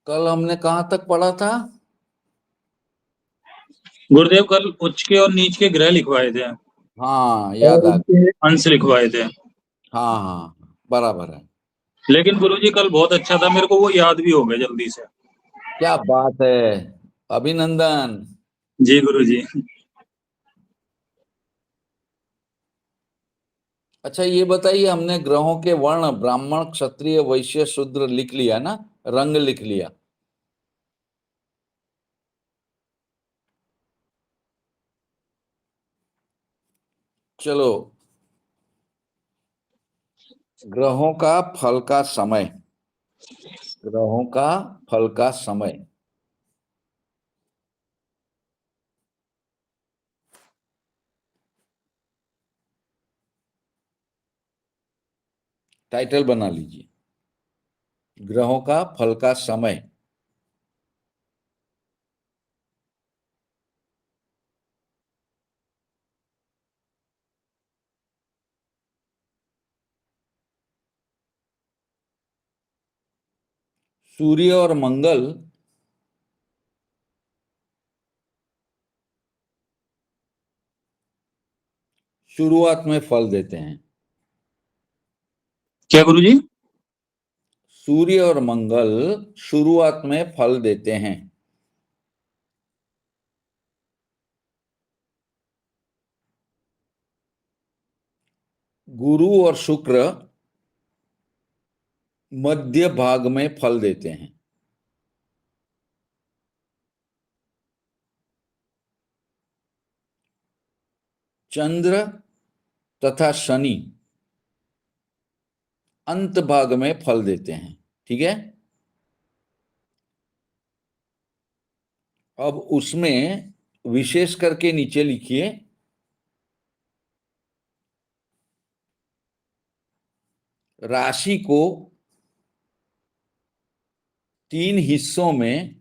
कल हमने कहाँ तक पढ़ा था? गुरुदेव कल उच्च के और नीच के ग्रह लिखवाए थे हाँ, याद और आ गया। उनके अंश लिखवाए थे। हाँ हाँ, बराबर है। लेकिन गुरुजी कल बहुत अच्छा था, मेरे को वो याद भी हो गया जल्दी से। क्या बात है, अभिनंदन। जी गुरुजी। अच्छा, ये बताइए, हमने ग्रहों के वर्ण ब्राह्मण क्षत्रिय वैश्य शूद्र लिख लिया ना? रंग लिख लिया। चलो, ग्रहों का फल का समय। ग्रहों का फल का समय। टाइटल बना लीजिए, ग्रहों का फल का समय। सूर्य और मंगल शुरुआत में फल देते हैं। क्या गुरुजी? सूर्य और मंगल शुरुआत में फल देते हैं। गुरु और शुक्र मध्य भाग में फल देते हैं। चंद्र तथा शनि अंत भाग में फल देते हैं। ठीक है। अब उसमें विशेष करके नीचे लिखिए, राशि को 3 हिस्सों में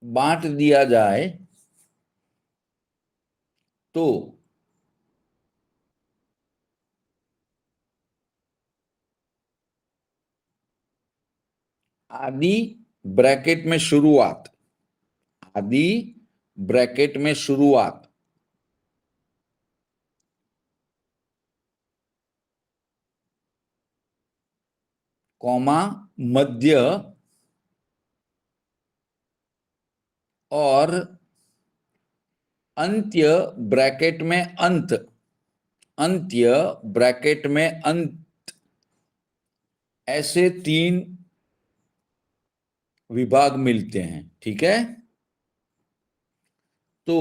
बांट दिया जाए तो आदि ब्रैकेट में शुरुआत, आदि ब्रैकेट में शुरुआत, कॉमा मध्य और अंत्य ब्रैकेट में अंत, अंत्य ब्रैकेट में अंत, ऐसे 3 विभाग मिलते हैं। ठीक है। तो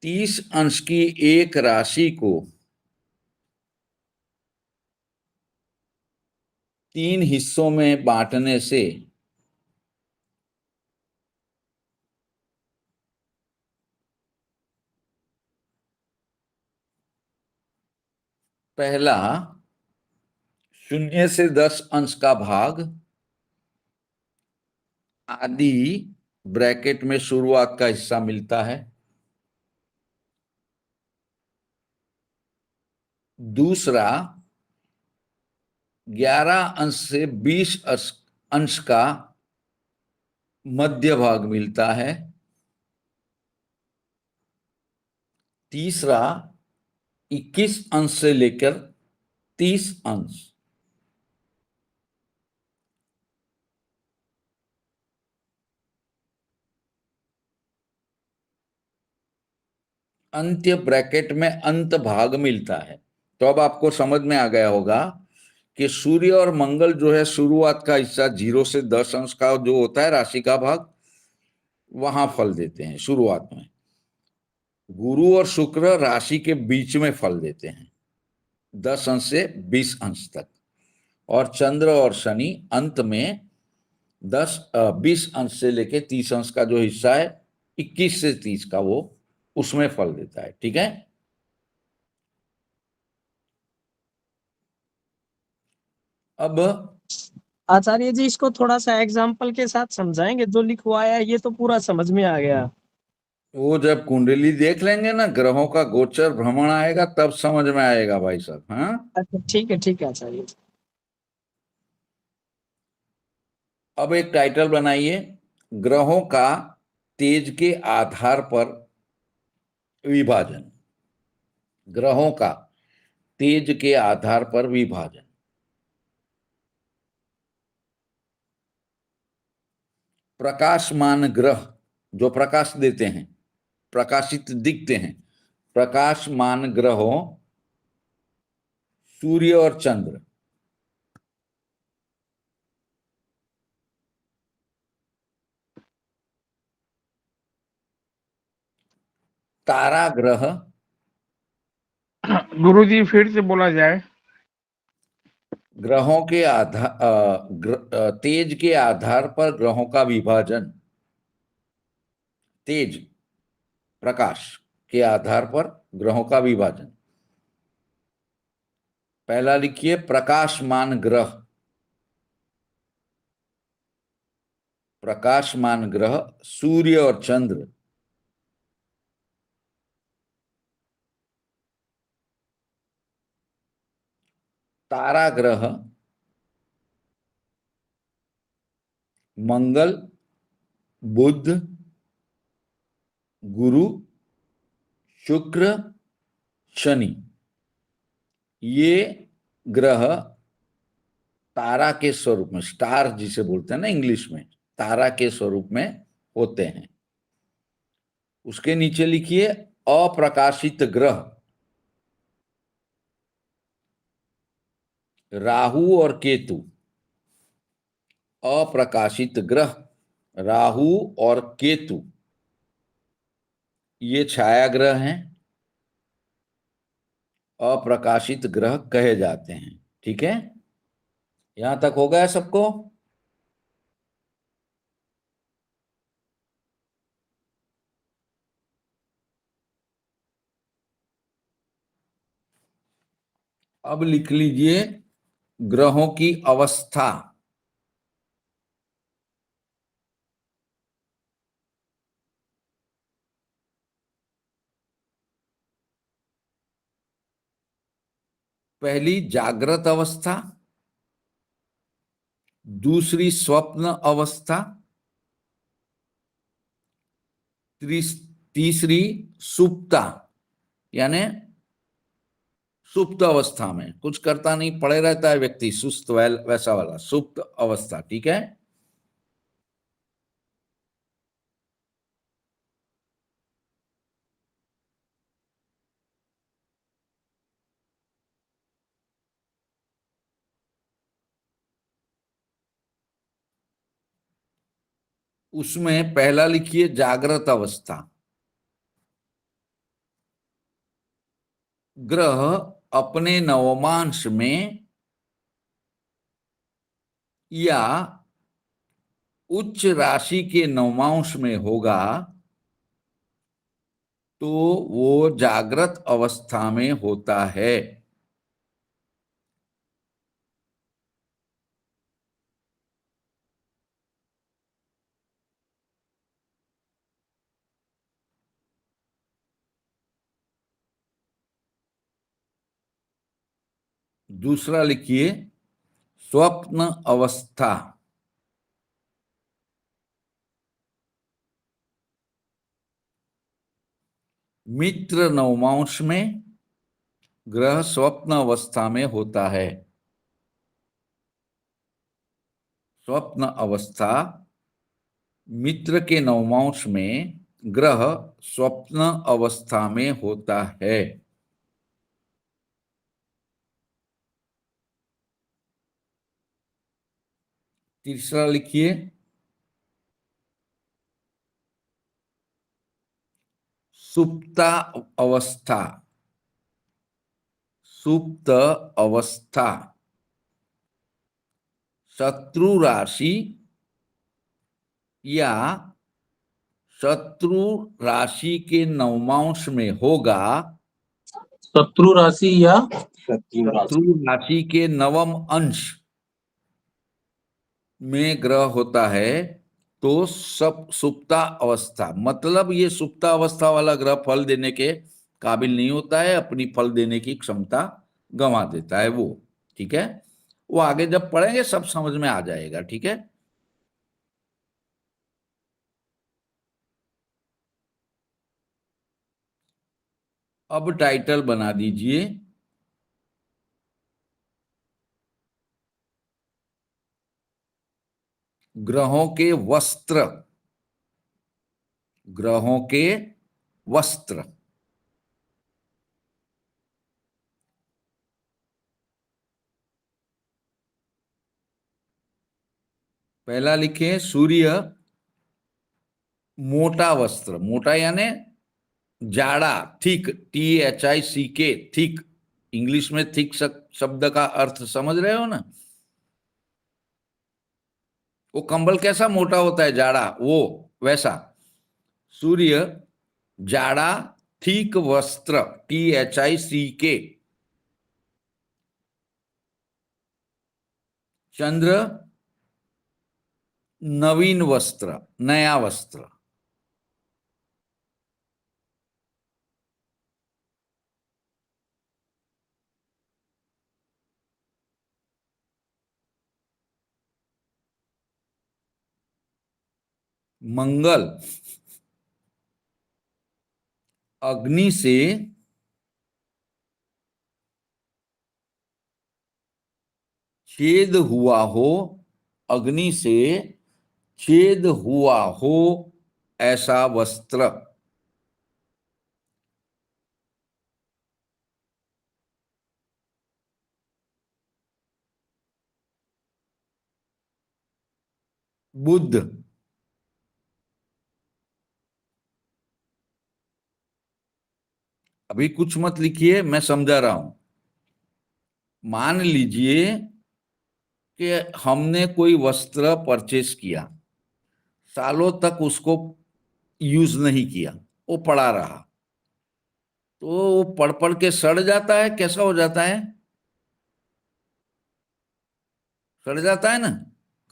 30 अंश की एक राशि को 3 हिस्सों में बांटने से पहला 0 से 10 अंश का भाग आदि ब्रैकेट में शुरुआत का हिस्सा मिलता है। दूसरा 11 अंश से 20 अंश का मध्य भाग मिलता है। तीसरा 21 अंश से लेकर 30 अंश। अंत्य ब्रैकेट में अंत भाग मिलता है। तो अब आपको समझ में आ गया होगा कि सूर्य और मंगल जो है शुरुआत का हिस्सा 0 से 10 अंश का जो होता है राशि का भाग, वहां फल देते हैं शुरुआत में। गुरु और शुक्र राशि के बीच में फल देते हैं 10 अंश से 20 अंश तक। और चंद्र और शनि अंत में 20 अंश से लेके 30 अंश का जो हिस्सा है, 21 से 30 का, वो उसमें फल देता है। ठीक है। अब आचार्य जी, इसको थोड़ा सा एग्जाम्पल के साथ समझाएंगे? जो लिखवाया है ये तो पूरा समझ में आ गया। वो जब कुंडली देख लेंगे ना, ग्रहों का गोचर भ्रमण आएगा, तब समझ में आएगा भाई साहब। हाँ, अच्छा ठीक है आचार्य जी। अब एक टाइटल बनाइए, ग्रहों का तेज के आधार पर विभाजन। ग्रहों का तेज के आधार पर विभाजन। प्रकाशमान ग्रह जो प्रकाश देते हैं, प्रकाशित दिखते हैं, प्रकाशमान ग्रहों सूर्य और चंद्र, तारा ग्रह, गुरुजी फिर से बोला जाए। ग्रहों के तेज के आधार पर ग्रहों का विभाजन। तेज, प्रकाश के आधार पर ग्रहों का विभाजन। पहला लिखिए प्रकाशमान ग्रह। प्रकाशमान ग्रह सूर्य और चंद्र। तारा ग्रह मंगल, बुध, गुरु, शुक्र, शनि। ये ग्रह तारा के स्वरूप में, स्टार जिसे बोलते हैं ना इंग्लिश में, तारा के स्वरूप में होते हैं। उसके नीचे लिखिए अप्रकाशित ग्रह। राहु और केतु। अप्रकाशित ग्रह राहु और केतु ये छाया ग्रह हैं, अप्रकाशित ग्रह कहे जाते हैं। ठीक है, यहां तक हो गया सबको? अब लिख लीजिए ग्रहों की अवस्था। पहली जागृत अवस्था, दूसरी स्वप्न अवस्था, तीसरी सुप्ता, यानी सुप्त अवस्था में कुछ करता नहीं, पड़े रहता है व्यक्ति, सुस्त वैसा वाला सुप्त अवस्था। ठीक है, उसमें पहला लिखिए जागृत अवस्था। ग्रह अपने नवमांश में या उच्च राशि के नवमांश में होगा तो वो जागृत अवस्था में होता है। दूसरा लिखिए स्वप्न अवस्था। मित्र नवमांश में ग्रह स्वप्न अवस्था में होता है। स्वप्न अवस्था, मित्र के नवमांश में ग्रह स्वप्न अवस्था में होता है। तीसरा लिखिए सुप्ता अवस्था। सुप्त अवस्था शत्रु राशि या शत्रु राशि के नवमांश में होगा। शत्रु राशि या शत्रु राशि के नवम अंश में ग्रह होता है तो सब सुप्ता अवस्था, मतलब ये सुप्ता अवस्था वाला ग्रह फल देने के काबिल नहीं होता है, अपनी फल देने की क्षमता गंवा देता है वो। ठीक है, वो आगे जब पढ़ेंगे सब समझ में आ जाएगा। ठीक है, अब टाइटल बना दीजिए, ग्रहों के वस्त्र। ग्रहों के वस्त्र। पहला लिखे सूर्य मोटा वस्त्र। मोटा यानी जाड़ा, थिक, THICK, थिक। इंग्लिश में थिक शब्द का अर्थ समझ रहे हो ना? वो कंबल कैसा मोटा होता है जाड़ा, वो वैसा। सूर्य जाड़ा थिक वस्त्र, THICK। चंद्र नवीन वस्त्र, नया वस्त्र। मंगल अग्नि से छेद हुआ हो, अग्नि से छेद हुआ हो ऐसा वस्त्र। बुध अभी कुछ मत लिखिए, मैं समझा रहा हूं। मान लीजिए कि हमने कोई वस्त्र परचेस किया, सालों तक उसको यूज नहीं किया, वो पड़ा रहा, तो वो पड़ पड़ के सड़ जाता है, कैसा हो जाता है? सड़ जाता है ना,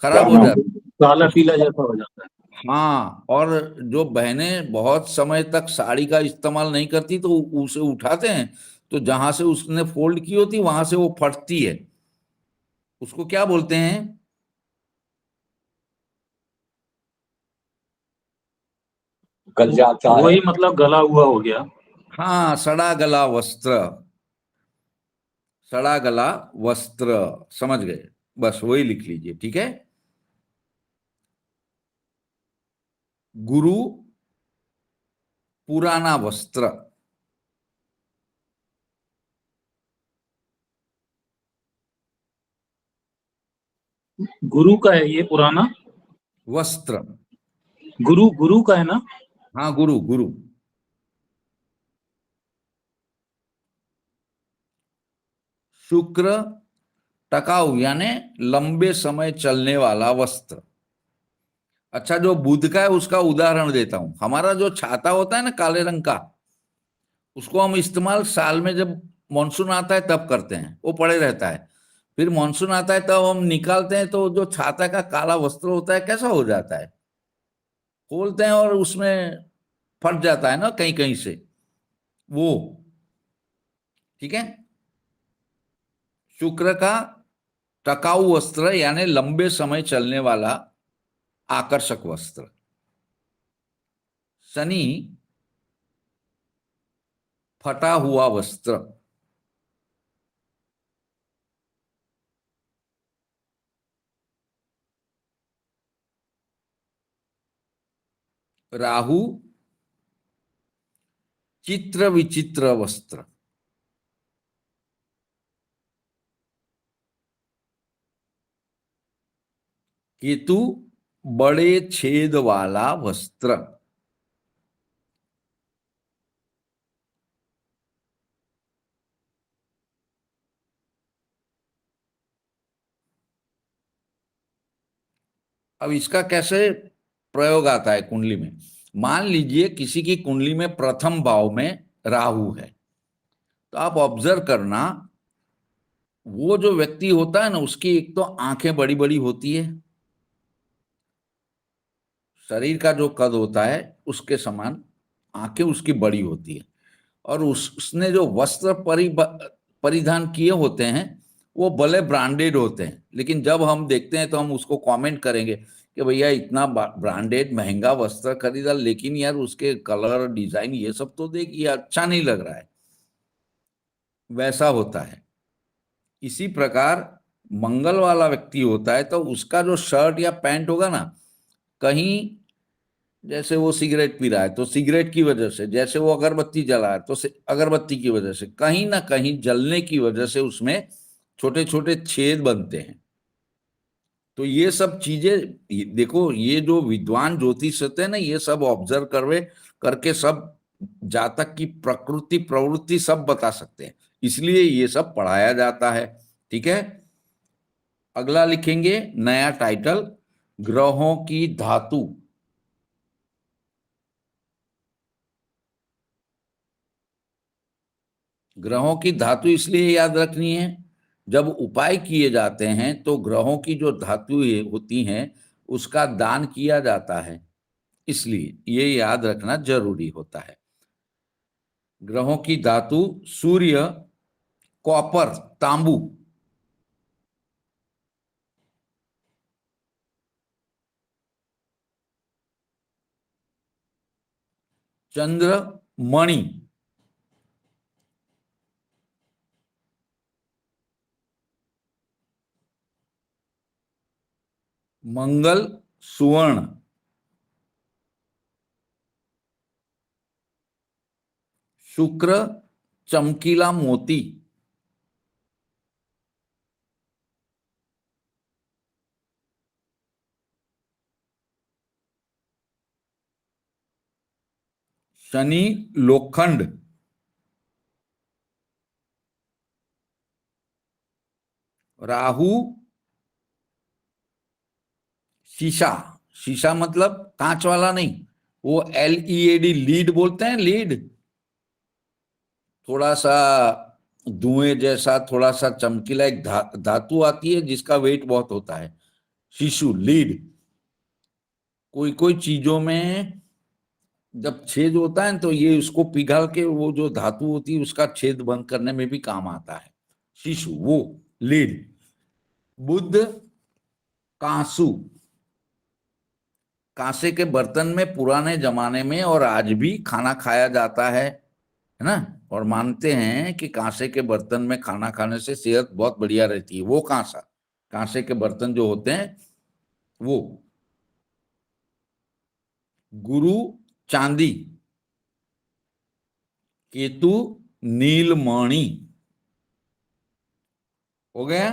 खराब हो जाता है। काला उसको पीला जैसा हो जाता है। हाँ, और जो बहनें बहुत समय तक साड़ी का इस्तेमाल नहीं करती तो उसे उठाते हैं, तो जहां से उसने फोल्ड की होती वहां से वो फटती है। उसको क्या बोलते हैं? गल जाता है। वही मतलब गला हुआ हो गया। हाँ, सड़ा गला वस्त्र। सड़ा गला वस्त्र, समझ गए? बस वही लिख लीजिए। ठीक है, गुरु पुराना वस्त्र। गुरु का है ये पुराना। वस्त्र। गुरु गुरु का है ना। हाँ, गुरु गुरु। शुक्र टकाऊ यानी लंबे समय चलने वाला वस्त्र। अच्छा, जो बुध का है उसका उदाहरण देता हूं। हमारा जो छाता होता है ना काले रंग का, उसको हम इस्तेमाल साल में जब मानसून आता है तब करते हैं, वो पड़े रहता है। फिर मानसून आता है तब हम निकालते हैं, तो जो छाता का काला वस्त्र होता है कैसा हो जाता है? खोलते हैं और उसमें फट जाता है ना कहीं कहीं से, वो। ठीक है, शुक्र का टकाऊ वस्त्र यानी लंबे समय चलने वाला आकर्षक वस्त्र। शनि फटा हुआ वस्त्र। राहु चित्र विचित्र वस्त्र। केतु बड़े छेद वाला वस्त्र। अब इसका कैसे प्रयोग आता है कुंडली में? मान लीजिए किसी की कुंडली में प्रथम भाव में राहु है, तो आप ऑब्जर्व करना, वो जो व्यक्ति होता है ना, उसकी एक तो आंखें बड़ी बड़ी होती है, शरीर का जो कद होता है उसके समान आंखें उसकी बड़ी होती है, और उसने जो वस्त्र परिधान किए होते हैं वो भले ब्रांडेड होते हैं, लेकिन जब हम देखते हैं तो हम उसको कमेंट करेंगे कि भैया इतना ब्रांडेड महंगा वस्त्र खरीदा, लेकिन यार उसके कलर डिजाइन ये सब तो देख, ये अच्छा नहीं लग रहा है। वैसा होता है। इसी प्रकार मंगल वाला व्यक्ति होता है तो उसका जो शर्ट या पैंट होगा ना, कहीं जैसे वो सिगरेट पी रहा है तो सिगरेट की वजह से, जैसे वो अगरबत्ती जला है तो अगरबत्ती की वजह से, कहीं ना कहीं जलने की वजह से उसमें छोटे छोटे छेद बनते हैं। तो ये सब चीजें देखो, ये जो विद्वान ज्योतिष होते हैं ना, ये सब ऑब्जर्व करके सब जातक की प्रकृति प्रवृत्ति सब बता सकते हैं, इसलिए ये सब पढ़ाया जाता है। ठीक है, अगला लिखेंगे नया टाइटल, ग्रहों की धातु। ग्रहों की धातु इसलिए याद रखनी है, जब उपाय किए जाते हैं तो ग्रहों की जो धातु होती हैं उसका दान किया जाता है, इसलिए ये याद रखना जरूरी होता है। ग्रहों की धातु सूर्य, कॉपर, तांबू। चंद्र, मणि। मंगल, सुवर्ण। शुक्र, चमकीला मोती। शनि, लोखंड। राहु, शीशा। शीशा मतलब कांच वाला नहीं, वो LED लीड बोलते हैं, लीड, थोड़ा सा धुएं जैसा, थोड़ा सा चमकीला एक धातु आती है जिसका वेट बहुत होता है, शीशु, लीड। कोई कोई चीजों में जब छेद होता है तो ये उसको पिघल के वो जो धातु होती है उसका छेद बंद करने में भी काम आता है, शीशु, वो लीड। बुध, कांसु। कांसे के बर्तन में पुराने जमाने में और आज भी खाना खाया जाता है ना, और मानते हैं कि कांसे के बर्तन में खाना खाने से सेहत बहुत बढ़िया रहती है। वो कांसा, कांसे के बर्तन जो होते हैं वो। गुरु, चांदी। केतु, नीलमणि। हो गया।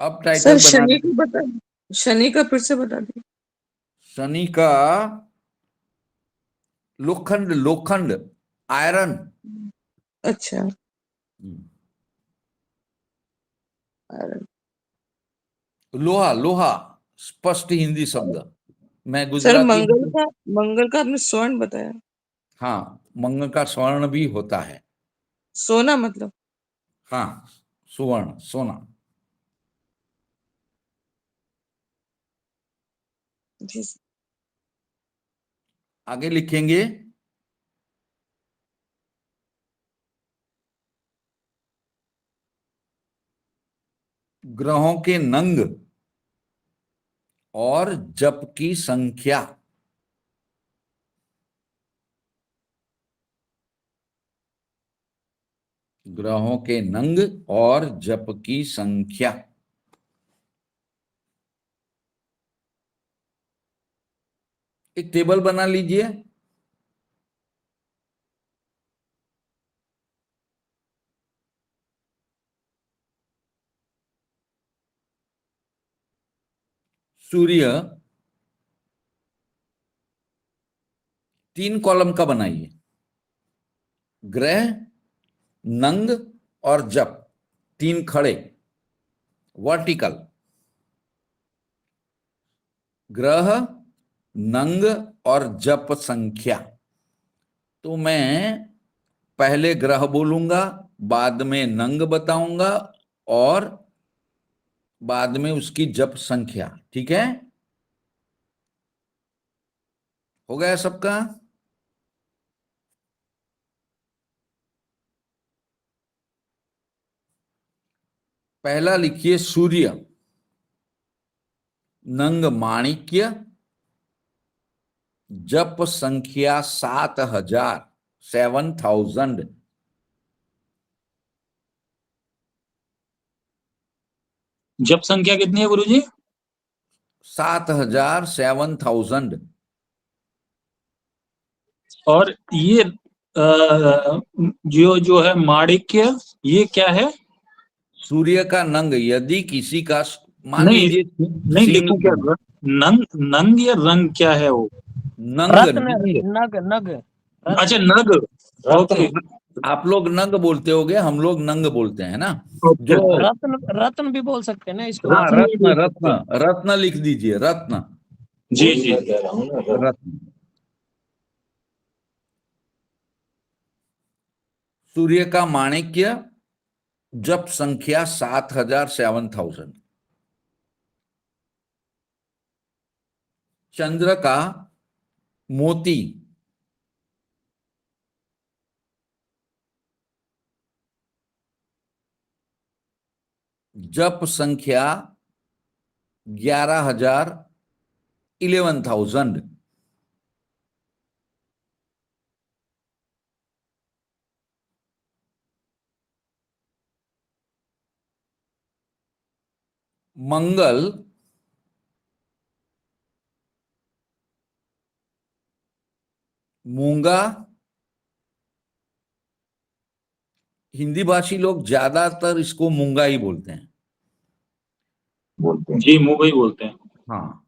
अब सर टाइटल बना शनि दीजिए। का बता, शनि का फिर से बता दी। शनि का लोखंड, लोखंड, आयरन। अच्छा, लोहा, लोहा स्पष्ट हिंदी शब्द, मैं सर गुजराती में। मंगल का आपने स्वर्ण बताया, हाँ, मंगल का स्वर्ण भी होता है। सोना मतलब। हाँ, सुवर्ण, सोना। जी सर। आगे लिखेंगे ग्रहों के नंग और जप की संख्या। ग्रहों के नंग और जप की संख्या। एक टेबल बना लीजिए। सूर्य 3 कॉलम का बनाइए, ग्रह, नंग और जप, 3 खड़े वर्टिकल। ग्रह, नंग और जप संख्या। तो मैं पहले ग्रह बोलूंगा, बाद में नंग बताऊंगा और बाद में उसकी जप संख्या। ठीक है, हो गया सबका? पहला लिखिए सूर्य, नंग माणिक्य, जप संख्या 7000, 7000। जप संख्या कितनी है गुरुजी? 7000, 7000। और ये जो जो है माणिक्य, ये क्या है? सूर्य का नंग, यदि किसी का, मान नहीं लीजिए नहीं, सिंह, लिखो क्या? नंग, नंग या रंग क्या है वो? नंग, रत्न, नंग। नग नग अच्छा, रत्न। नग। ओके। रत्न। आप लोग नंग बोलते होगे, हम लोग नंग बोलते हैं ना। ओके। जो, रत्न, रत्न भी बोल सकते हैं ना इसको। हाँ, रत्न भी रत्न, बोल सकते रत्न, हैं। रत्न लिख दीजिए, रत्न, जी जी। मैं कह रहा हूँ ना, रत्न। रत्न। सूर्य का माणिक्य, जप संख्या 7000, 7000। चंद्र का मोती, जप संख्या 11000, 11000। मंगल, मूंगा, हिंदी भाषी लोग ज्यादातर इसको मूंगा ही बोलते हैं। बोलते हैं। जी, मुंबई बोलते हैं। हाँ,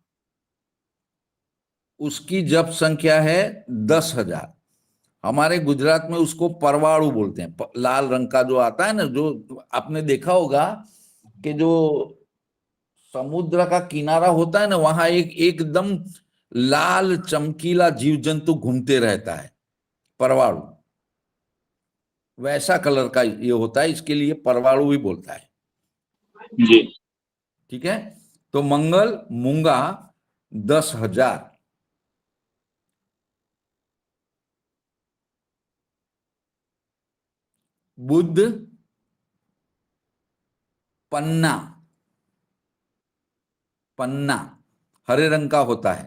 उसकी जप संख्या है 10,000। हमारे गुजरात में उसको परवाड़ू बोलते हैं, लाल रंग का जो आता है ना, जो आपने देखा होगा कि जो समुद्र का किनारा होता है ना, वहां एक एकदम लाल चमकीला जीव जंतु घूमते रहता है, परवाड़ू। वैसा कलर का ये होता है, इसके लिए परवाड़ू भी बोलता है। जी। ठीक है, तो मंगल, मूंगा 10,000। बुध, पन्ना, पन्ना हरे रंग का होता है।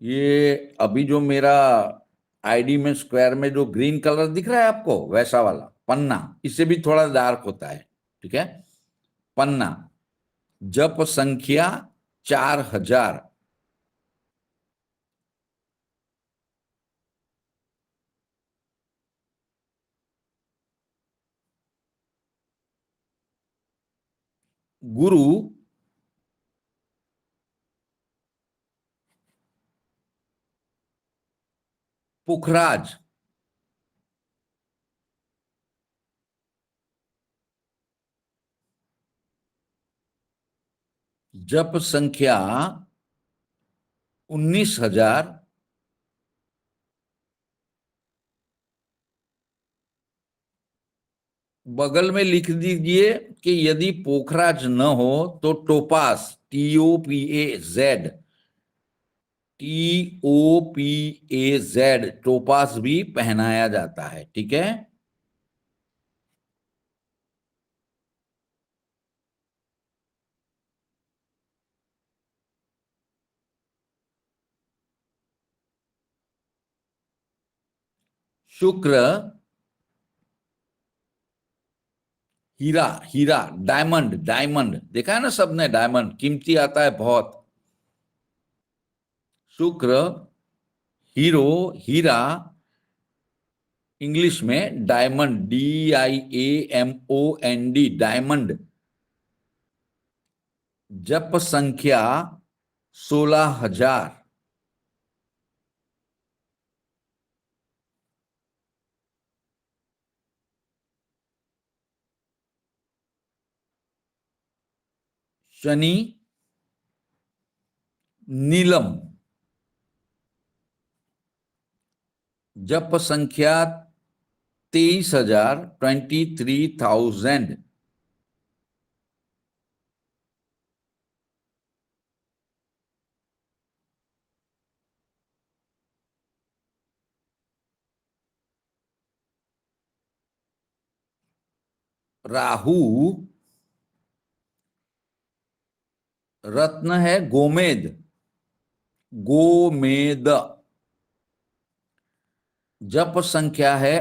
ये अभी जो मेरा आईडी में स्क्वायर में जो ग्रीन कलर दिख रहा है आपको, वैसा वाला पन्ना, इससे भी थोड़ा डार्क होता है। ठीक है, पन्ना, जप संख्या 4000। गुरु, पुखराज, जप संख्या 19,000। बगल में लिख दीजिए कि यदि पोखराज न हो तो टोपास, TOPAZ, TOPAZ, टोपास भी पहनाया जाता है। ठीक है, शुक्र, हीरा, हीरा, डायमंड, डायमंड देखा है ना सबने, डायमंड कीमती आता है बहुत। शुक्र, हीरो, हीरा, इंग्लिश में डायमंड, DIAMOND, डायमंड, जप संख्या 16,000। शनि, नीलम, जप संख्या 23,000। राहु, रत्न है गोमेद, गोमेद, जप संख्या है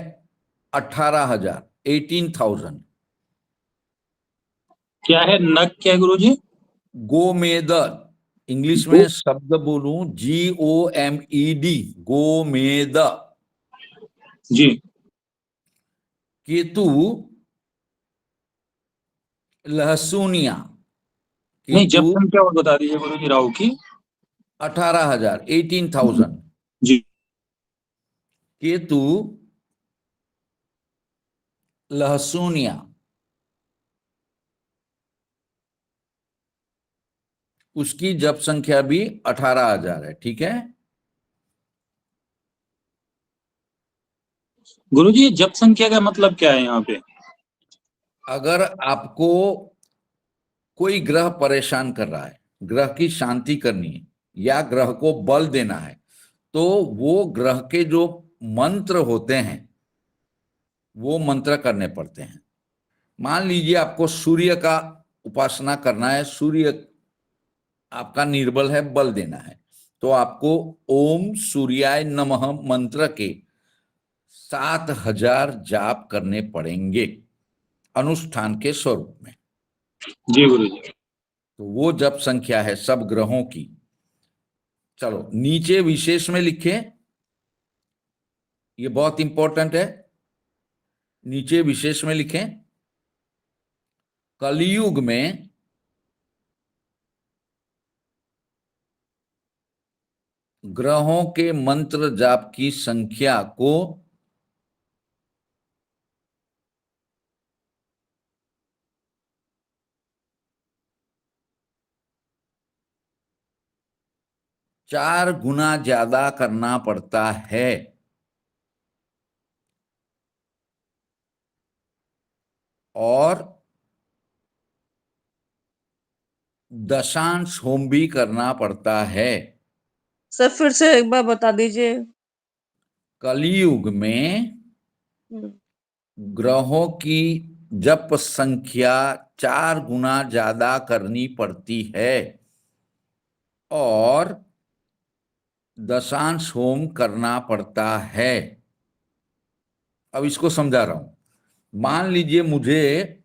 18,000, 18,000। क्या है नग, क्या है गुरुजी? गोमेद, इंग्लिश में शब्द बोलूं, GOMED, गोमेद। जी। केतु, लहसुनिया, नहीं, जब केतु संख्या और बता दीजिए गुरुजी राहु की। 18,000, 18,000। जी। केतु, लहसुनिया, उसकी जप संख्या भी 18,000 है। ठीक है, गुरुजी जप संख्या का मतलब क्या है यहाँ पे? अगर आपको कोई ग्रह परेशान कर रहा है, ग्रह की शांति करनी है या ग्रह को बल देना है, तो वो ग्रह के जो मंत्र होते हैं वो मंत्र करने पड़ते हैं। मान लीजिए आपको सूर्य का उपासना करना है, सूर्य आपका निर्बल है, बल देना है, तो आपको ओम सूर्याय नमः मंत्र के 7,000 जाप करने पड़ेंगे अनुष्ठान के स्वरूप में। जी गुरुजी। तो वो जप संख्या है सब ग्रहों की। चलो नीचे विशेष में लिखें, ये बहुत इंपॉर्टेंट है, नीचे विशेष में लिखें, कलयुग में ग्रहों के मंत्र जाप की संख्या को चार गुना ज्यादा करना पड़ता है, और दशांश होम भी करना पड़ता है। सर फिर से एक बार बता दीजिए। कलयुग में हम्म, ग्रहों की जप संख्या 4 गुना ज्यादा करनी पड़ती है और दशांश होम करना पड़ता है। अब इसको समझा रहा हूं। मान लीजिए मुझे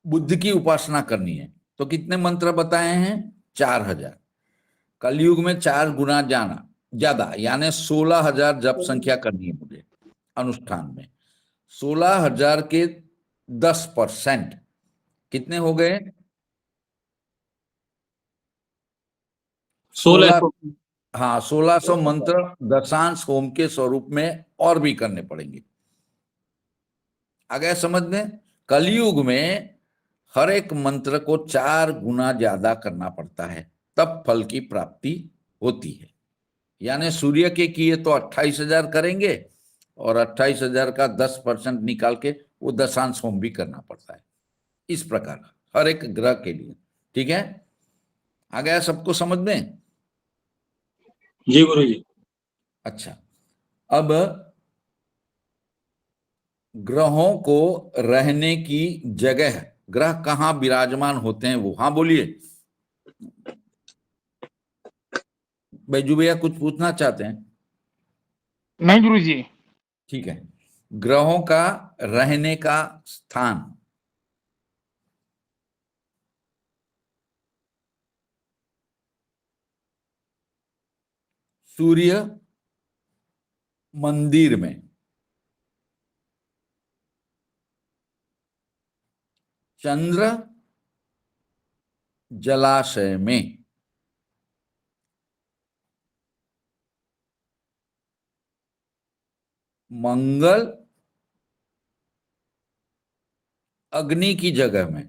बुद्ध की उपासना करनी है, तो कितने मंत्र बताए हैं? 4,000। कलयुग में 4 गुना जाना ज्यादा, यानी 16,000 जप संख्या करनी है मुझे अनुष्ठान में। 16,000 के 10% कितने हो गए? 16। 1600। हाँ, 1,600 मंत्र दशांश होम के स्वरूप में और भी करने पड़ेंगे। आ गया समझ में? कलयुग में हर एक मंत्र को 4 गुना ज्यादा करना पड़ता है, तब फल की प्राप्ति होती है। यानी सूर्य के किए तो 28,000 करेंगे और 28,000 का 10% निकाल के वो दशांश होम भी करना पड़ता है। इस प्रकार हर एक ग्रह के लिए। ठीक है, आ गया सबको समझ में? जी गुरुजी। अच्छा, अब ग्रहों को रहने की जगह, ग्रह कहाँ विराजमान होते हैं वो, हाँ बोलिए बैजू भैया, कुछ पूछना चाहते हैं? नहीं गुरुजी। ठीक है, ग्रहों का रहने का स्थान, सूर्य मंदिर में, चंद्र जलाशय में, मंगल अग्नि की जगह में,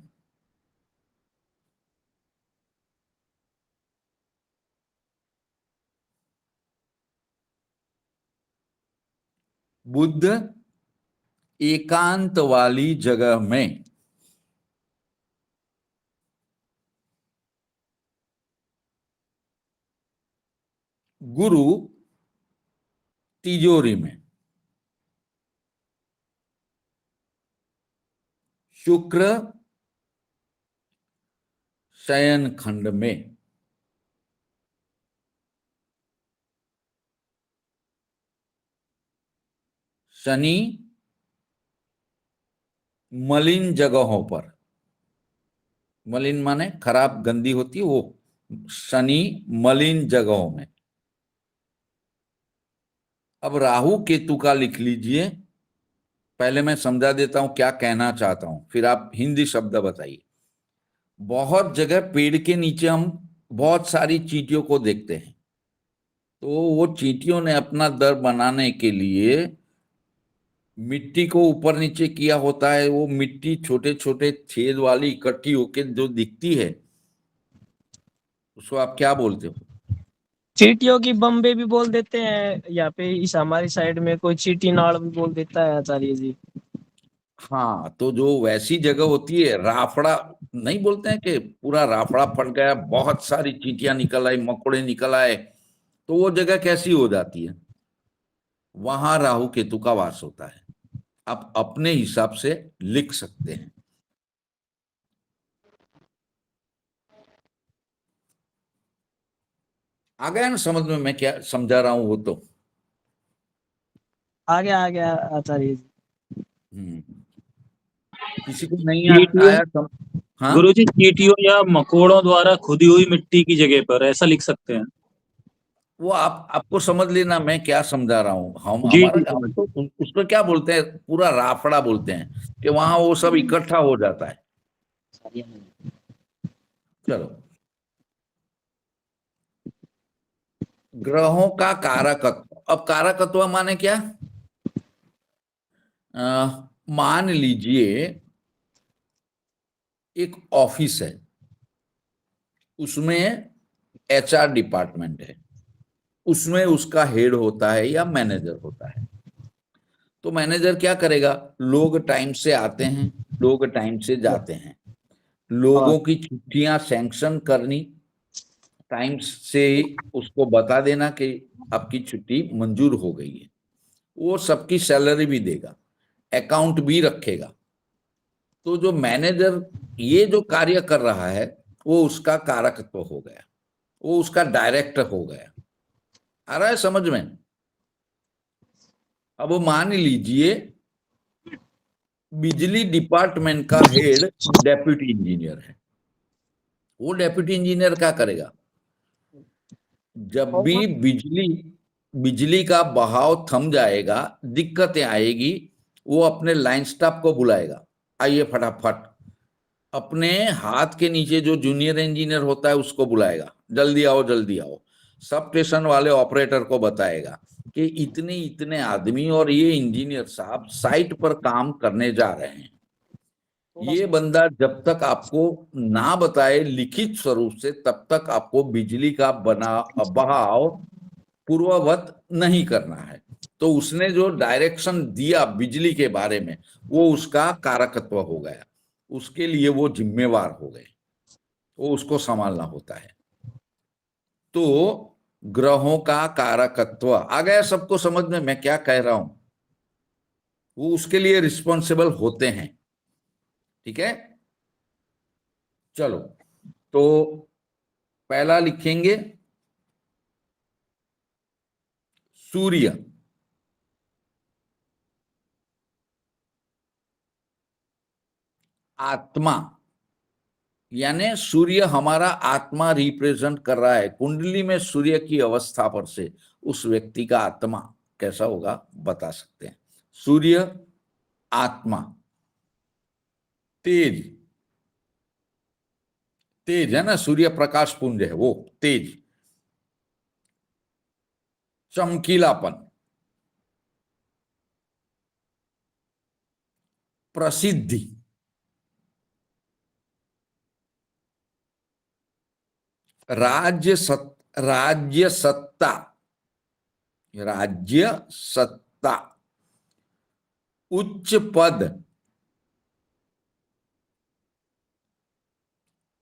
बुद्ध एकांत वाली जगह में गुरु तिजोरी में, शुक्र शयन खंड में, शनि मलिन जगहों पर, मलिन माने खराब गंदी होती है वो, शनि मलिन जगहों में। अब राहु केतु का लिख लीजिए। पहले मैं समझा देता हूं क्या कहना चाहता हूं, फिर आप हिंदी शब्द बताइए। बहुत जगह पेड़ के नीचे हम बहुत सारी चींटियों को देखते हैं, तो वो चींटियों ने अपना दर बनाने के लिए मिट्टी को ऊपर नीचे किया होता है। वो मिट्टी छोटे छोटे छेद वाली इकट्ठी होके जो दिखती है, उसको आप क्या बोलते हो? चींटियों की बम्बे भी बोल देते हैं, यहाँ पे इस हमारी साइड में कोई चींटी नाड़ भी बोल देता है आचार्य जी। हाँ, तो जो वैसी जगह होती है, राफड़ा नहीं बोलते हैं कि पूरा राफड़ा फट गया, बहुत सारी चींटियां निकल आई, मकोड़े निकल आए, तो वो जगह कैसी हो जाती है? वहां राहु केतु का वास होता है। आप अपने हिसाब से लिख सकते हैं। आ गया ना समझ में मैं क्या समझा रहा हूं? वो तो आ गया आचार्य जी। किसी को नहीं चींटियों, आया हाँ, गुरुजी चींटियों या मकोड़ों द्वारा खुदी हुई मिट्टी की जगह पर ऐसा लिख सकते हैं। वो आपको समझ लेना मैं क्या समझा रहा हूं। हम जी हमारा जी हम समझ तो उसको क्या बोलते हैं, पूरा राफड़ा बोलते हैं कि वहां वो सब इकट्ठा हो जाता है। चलो, ग्रहों का कारकत्व। अब कारकत्व माने क्या? मान लीजिए एक ऑफिस है, उसमें एचआर डिपार्टमेंट है, उसमें उसका हेड होता है या मैनेजर होता है। तो मैनेजर क्या करेगा? लोग टाइम से आते हैं, लोग टाइम से जाते हैं, लोगों की छुट्टियां सैंक्शन करनी, टाइम से उसको बता देना कि आपकी छुट्टी मंजूर हो गई है। वो सबकी सैलरी भी देगा, अकाउंट भी रखेगा। तो जो मैनेजर ये जो कार्य कर रहा है, वो उसका कारकत्व हो गया, वो उसका डायरेक्टर हो गया। आ रहा है समझ में? अब वो मान लीजिए बिजली डिपार्टमेंट का हेड डेप्यूटी इंजीनियर है। वो डेप्यूटी इंजीनियर क्या करेगा? जब भी बिजली का बहाव थम जाएगा, दिक्कतें आएगी, वो अपने लाइन स्टाफ को बुलाएगा, आइए फटाफट। अपने हाथ के नीचे जो जूनियर इंजीनियर होता है उसको बुलाएगा, जल्दी आओ जल्दी आओ। सब स्टेशन वाले ऑपरेटर को बताएगा कि इतने इतने आदमी और ये इंजीनियर साहब साइट पर काम करने जा रहे हैं। ये बंदा जब तक आपको ना बताए लिखित स्वरूप से, तब तक आपको बिजली का बहाव पूर्ववत नहीं करना है। तो उसने जो डायरेक्शन दिया बिजली के बारे में, वो उसका कारकत्व हो गया, उसके लिए वो जिम्मेवार हो गए, वो उसको संभालना होता है। तो ग्रहों का कारकत्व आ गया सबको समझ में मैं क्या कह रहा हूं? वो उसके लिए रिस्पॉन्सिबल होते हैं। ठीक है, चलो, तो पहला लिखेंगे सूर्य। आत्मा, यानी सूर्य हमारा आत्मा रिप्रेजेंट कर रहा है। कुंडली में सूर्य की अवस्था पर से उस व्यक्ति का आत्मा कैसा होगा बता सकते हैं। सूर्य आत्मा, तेज, तेज है ना, सूर्य प्रकाश पुंज है वो, तेज, चमकीलापन, प्रसिद्धि, राज्य सत्ता, राज्य सत्ता, उच्च पद,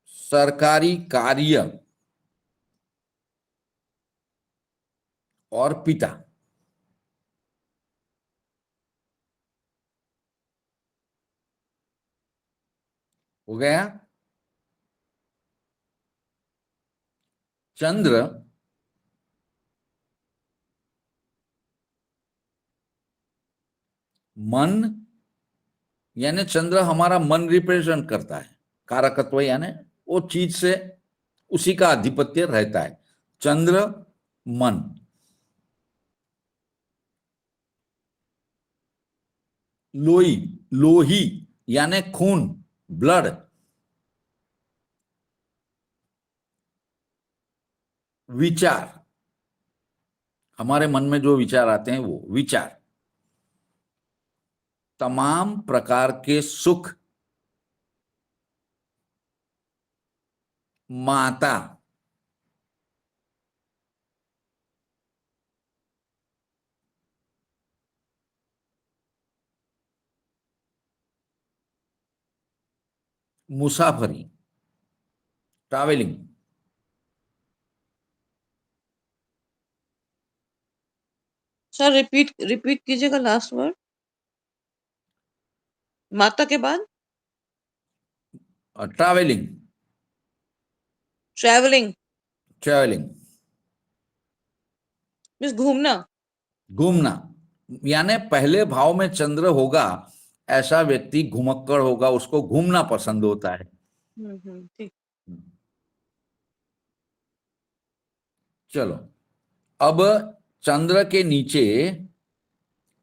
सरकारी कार्य और पिता। हो गया। चंद्र मन, यानी चंद्र हमारा मन रिप्रेजेंट करता है, कारकत्व यानी वो चीज से उसी का आधिपत्य रहता है। चंद्र मन। लोही, लोही यानी खून, ब्लड। विचार, हमारे मन में जो विचार आते हैं वो विचार। तमाम प्रकार के सुख, माता। मुसाफरी, ट्रैवलिंग। सर रिपीट रिपीट कीजिएगा लास्ट वर्ड, माता के बाद। ट्रैवलिंग, ट्रैवलिंग ट्रैवलिंग मीन्स घूमना। घूमना, यानी पहले भाव में चंद्र होगा ऐसा व्यक्ति घुमक्कड़ होगा, उसको घूमना पसंद होता है। ठीक। चलो, अब चंद्र के नीचे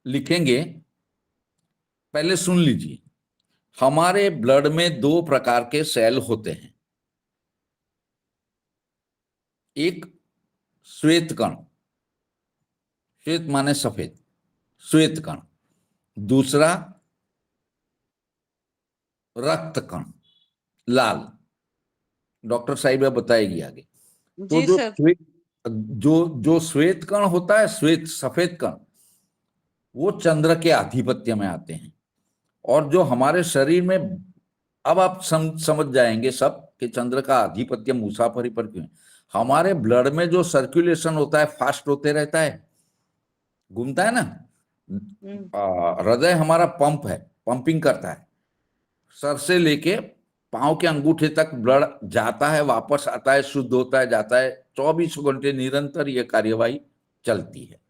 लिखेंगे, पहले सुन लीजिए। हमारे ब्लड में दो प्रकार के सेल होते हैं। एक श्वेत कण, श्वेत माने सफेद, श्वेत कण। दूसरा रक्त कण, लाल। डॉक्टर साहिबा बताएगी आगे। तो जी जो सर। श्वेत, जो श्वेत कण होता है, श्वेत सफेद कण, वो चंद्र के आधिपत्य में आते हैं। और जो हमारे शरीर में, अब आप समझ जाएंगे सब कि चंद्र का आधिपत्य मुसाफरी पर क्यों है। हमारे ब्लड में जो सर्कुलेशन होता है फास्ट होते रहता है, घूमता है ना। हृदय हमारा पंप है, पंपिंग करता है। सर से लेके पांव के अंगूठे तक ब्लड जाता है, वापस आता है, शुद्ध होता है, जाता है। 24 घंटे निरंतर यह कार्यवाही चलती है।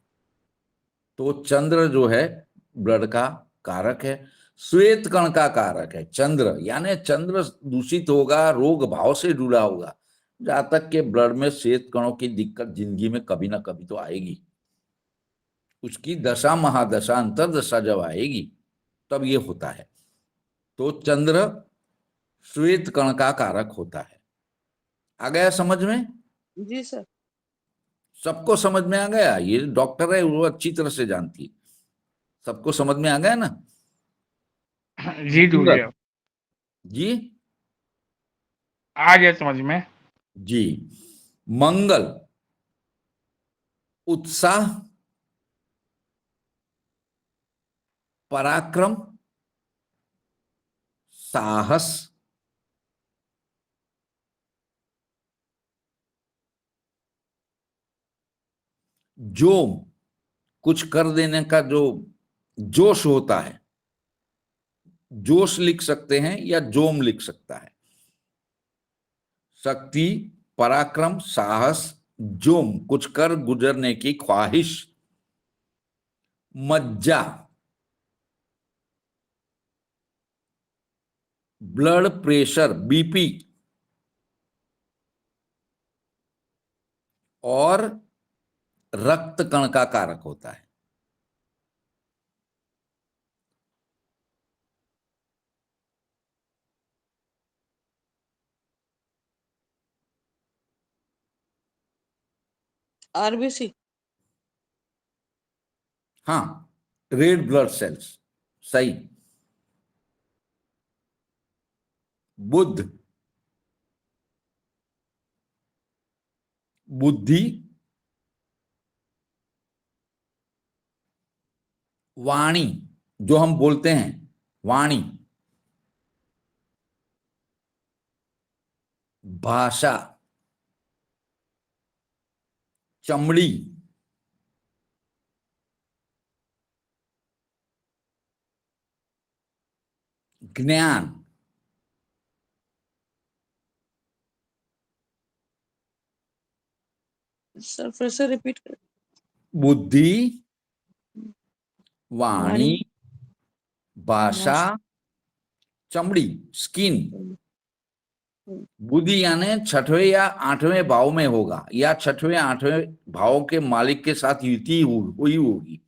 तो चंद्र जो है ब्लड का कारक है, श्वेत कण का कारक है चंद्र। यानी चंद्र दूषित होगा, रोग भाव से जुड़ा होगा, जहां तक के ब्लड में श्वेत कणों की दिक्कत जिंदगी में कभी ना कभी तो आएगी। उसकी दशा महादशा अंतरदशा जब आएगी तब ये होता है। तो चंद्र श्वेत कण का कारक होता है। आ गया समझ में? जी सर। सबको समझ में आ गया? ये डॉक्टर है, वो अच्छी तरह से जानती है। सबको समझ में आ गया ना? जी गुरुजी, जी आ गया समझ में। जी। मंगल उत्साह, पराक्रम, साहस, जो कुछ कर देने का जो जोश होता है, जोश लिख सकते हैं या जोम लिख सकता है। शक्ति, पराक्रम, साहस, जोम कुछ कर गुजरने की ख्वाहिश, मज्जा, ब्लड प्रेशर बीपी, और रक्त कण का कारक होता है। आरबीसी। हाँ, रेड ब्लड सेल्स, सही। बुद्ध, बुद्धि, वाणी, जो हम बोलते हैं, वाणी, भाषा, चमड़ी, ज्ञान, सर फिर से रिपीट कर। बुद्धि, वाणी, वाणी, भाषा, चमड़ी, स्किन। बुद्धि यानी छठवें या आठवें भाव में होगा, या छठवें आठवें भाव के मालिक के साथ युति हुई होगी,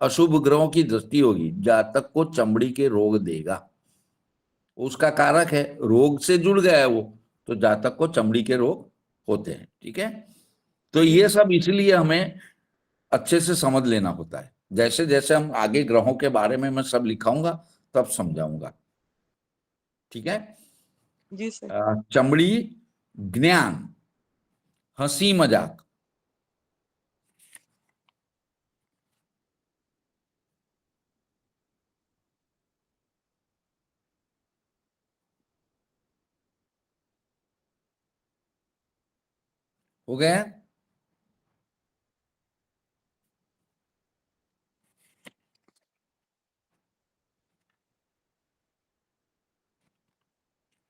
अशुभ ग्रहों की दृष्टि होगी, जातक को चमड़ी के रोग देगा। उसका कारक है, रोग से जुड़ गया है वो, तो जातक को चमड़ी के रोग होते हैं। ठीक है, तो ये सब इसलिए हमें अच्छे से समझ लेना होता है। जैसे जैसे हम आगे ग्रहों के बारे में मैं सब लिखाऊंगा तब समझाऊंगा। ठीक है, जी सर। चमड़ी, ज्ञान, हंसी मजाक, हो गया।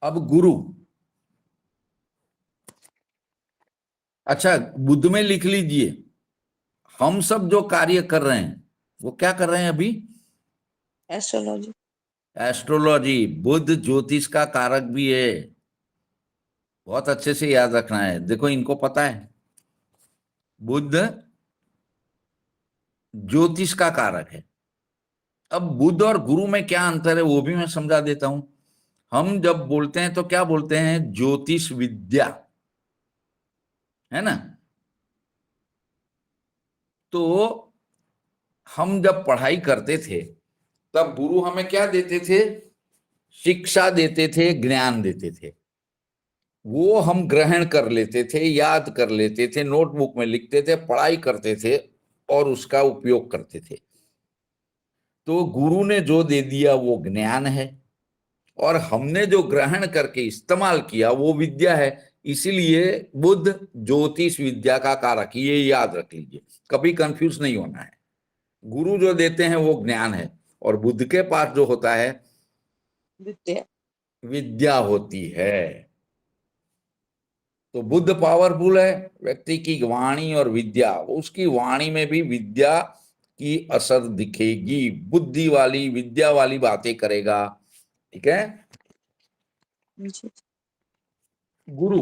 अब गुरु, अच्छा बुद्ध में लिख लीजिए, हम सब जो कार्य कर रहे हैं वो क्या कर रहे हैं अभी? एस्ट्रोलॉजी। एस्ट्रोलॉजी। बुद्ध ज्योतिष का कारक भी है, बहुत अच्छे से याद रखना है। देखो इनको पता है, बुद्ध ज्योतिष का कारक है। अब बुद्ध और गुरु में क्या अंतर है वो भी मैं समझा देता हूं। हम जब बोलते हैं तो क्या बोलते हैं? ज्योतिष विद्या, है ना। तो हम जब पढ़ाई करते थे तब गुरु हमें क्या देते थे? शिक्षा देते थे, ज्ञान देते थे। वो हम ग्रहण कर लेते थे, याद कर लेते थे, नोटबुक में लिखते थे, पढ़ाई करते थे और उसका उपयोग करते थे। तो गुरु ने जो दे दिया वो ज्ञान है, और हमने जो ग्रहण करके इस्तेमाल किया वो विद्या है। इसीलिए बुद्ध ज्योतिष विद्या का कारक, ये याद रख लीजिए, कभी कंफ्यूज नहीं होना है। गुरु जो देते हैं वो ज्ञान है, और बुद्ध के पास जो होता है विद्या। विद्या होती है। तो बुद्ध पावरफुल है, व्यक्ति की वाणी और विद्या, उसकी वाणी में भी विद्या की असर दिखेगी, बुद्धि वाली विद्या वाली बातें करेगा। ठीक है। जी। गुरु,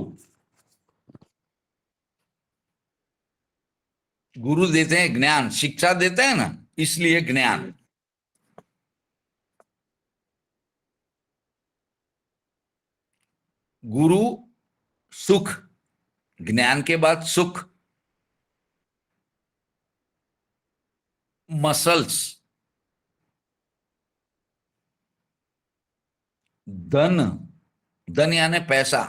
गुरु देते हैं ज्ञान, शिक्षा देते हैं ना, इसलिए ज्ञान। गुरु सुख, ज्ञान के बाद सुख, मसल्स, धन, धन यानी पैसा,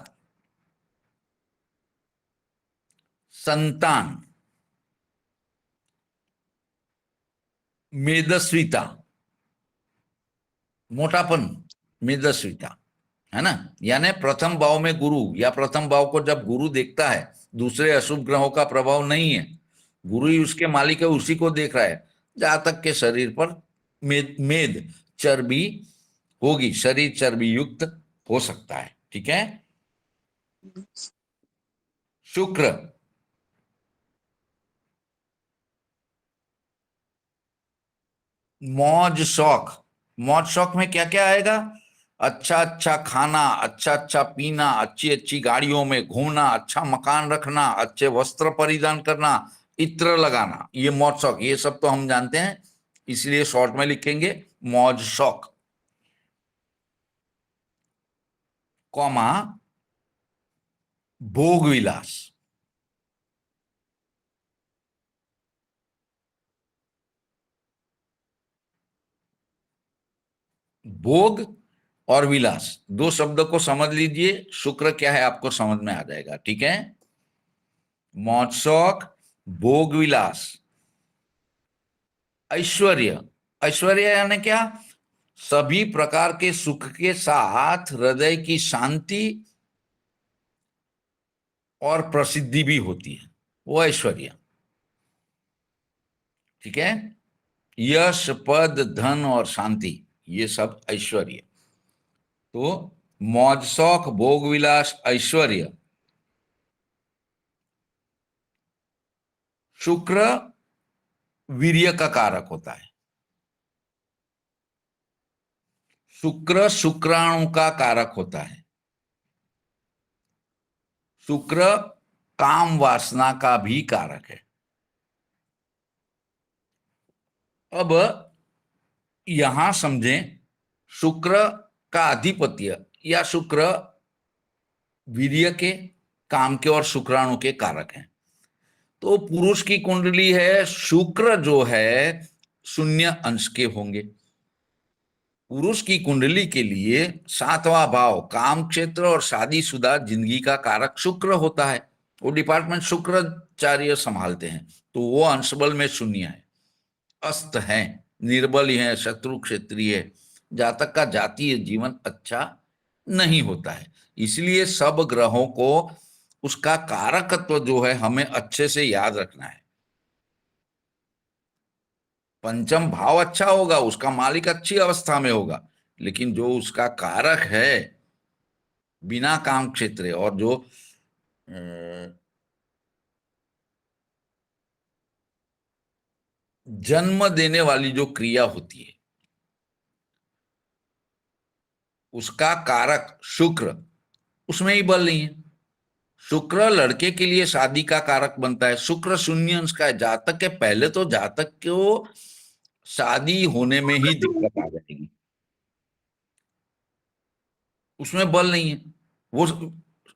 संतान, मेदस्विता, मोटापन, मेदस्विता, है ना। यानी प्रथम भाव में गुरु, या प्रथम भाव को जब गुरु देखता है, दूसरे अशुभ ग्रहों का प्रभाव नहीं है, गुरु ही उसके मालिक है, उसी को देख रहा है। जातक के शरीर पर मेद चर्बी होगी, शरीर चर्बी युक्त हो सकता है। ठीक है। शुक्र, मौज शौक, मौज शौक में क्या क्या आएगा? अच्छा अच्छा खाना, अच्छा अच्छा पीना, अच्छी अच्छी गाड़ियों में घूमना, अच्छा मकान रखना, अच्छे वस्त्र परिधान करना, इत्र लगाना, ये मौज शौक, ये सब तो हम जानते हैं, इसलिए शॉर्ट में लिखेंगे मौज शौक, कॉमा भोग विलास। भोग और विलास दो शब्दों को समझ लीजिए, शुक्र क्या है आपको समझ में आ जाएगा। ठीक है। मौज शौक, भोग विलास, ऐश्वर्य, ऐश्वर्य यानी क्या? सभी प्रकार के सुख के साथ हृदय की शांति और प्रसिद्धि भी होती है, वो ऐश्वर्य। ठीक है, यश, पद, धन और शांति, ये सब ऐश्वर्य। तो मौज, शौक, भोग विलास, ऐश्वर्य, शुक्र वीर्य का कारक होता है। शुक्र शुक्राणु का कारक होता है। शुक्र काम वासना का भी कारक है। अब यहां समझें, शुक्र का आधिपत्य या शुक्र वीर्य के, काम के और शुक्राणु के कारक हैं। तो पुरुष की कुंडली है, शुक्र जो है शून्य अंश के होंगे। पुरुष की कुंडली के लिए 7वां भाव काम क्षेत्र और शादीशुदा जिंदगी का कारक शुक्र होता है। वो डिपार्टमेंट शुक्राचार्य संभालते हैं, तो वो अंश बल में शून्य है, अस्त है, निर्बल है, शत्रु क्षेत्रीय है। जातक का जातीय जीवन अच्छा नहीं होता है। इसलिए सब ग्रहों को उसका कारकत्व जो है हमें अच्छे से याद रखना है। पंचम भाव अच्छा होगा, उसका मालिक अच्छी अवस्था में होगा, लेकिन जो उसका कारक है बिना काम क्षेत्र और जो जन्म देने वाली जो क्रिया होती है उसका कारक शुक्र, उसमें ही बल नहीं है। शुक्र लड़के के लिए शादी का कारक बनता है। शुक्र शून्य अंश का है। जातक के पहले तो जातक को शादी होने में ही दिक्कत आ जाएगी, उसमें बल नहीं है। वो